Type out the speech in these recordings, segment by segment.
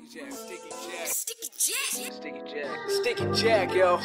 Sticky Jack, yo.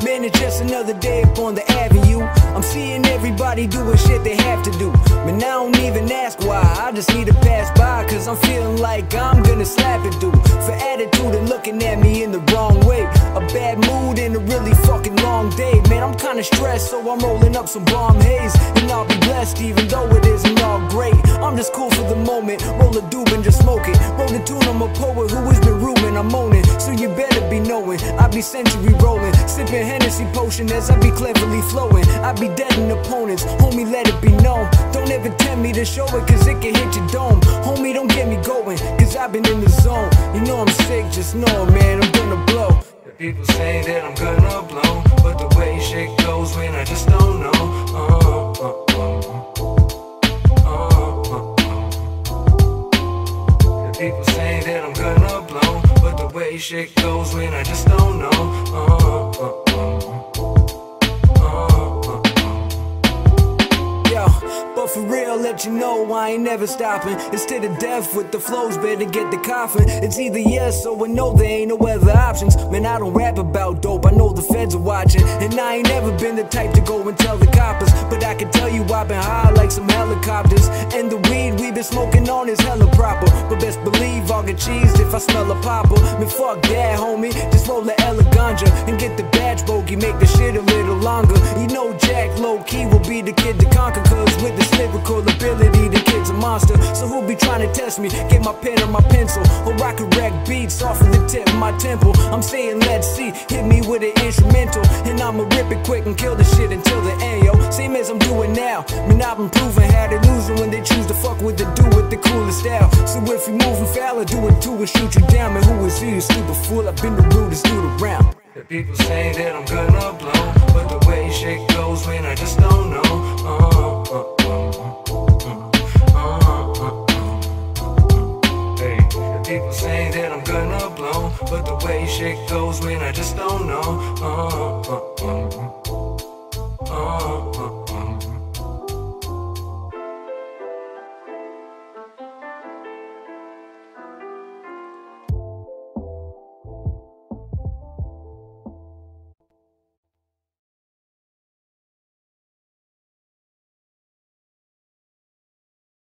Man, it's just another day up on the avenue. I'm seeing everybody doing shit they have to do, but now I don't even ask why. I just need to pass by, cause I'm feeling like I'm gonna slap it, dude. For attitude and looking at me in the wrong way. A bad mood and a really fucking long day. Man, I'm kinda stressed, so I'm rolling up some bomb haze. And I'll be blessed even though it isn't all great. I'm just cool for the moment, roll a doob and just smoke it. Roll a tune, I'm a poet who has been rumored, I'm owning. So you better be knowing, I be century rolling, sipping Hennessy potion as I be cleverly flowing. I be deading opponents, homie, let it be known. Don't ever tempt me to show it, cause it can hit your dome. Homie, don't get me going, cause I've been in the zone. You know I'm sick, just know, man, I'm gonna blow. The people say that I'm gonna blow, but the way shit goes, man, I just don't know. The people say that I'm gonna blow, but the way shit goes, man, I just don't know. But for real, let you know I ain't never stopping. It's to the death with the flows, better get the coffin. It's either yes or no, there ain't no other options. Man, I don't rap about dope, I know the feds are watching. And I ain't never been the type to go and tell the coppers, but I can tell you I've been high like some helicopters. And the weed we been smoking on is hella proper, but best believe I'll get cheesed if I smell a popper. Man, fuck that, homie, just roll the Eleganja and get the batch bogey, make the shit a little longer. You know Jack low-key will be the kid to conquer, cause with this lyrical ability, the kid's a monster. So who be trying to test me? Get my pen or my pencil, or I could wreck beats off of the tip of my temple. I'm saying let's see, hit me with an instrumental, and I'ma rip it quick and kill the shit until the end, yo. Same as I'm doing now. Man, I've been proving how to lose when they choose to fuck with the dude with the coolest style. So if you moving foul, I do it too and shoot you down. Man, who is you, stupid fool? I've been the rudest dude around. The people say that I'm gonna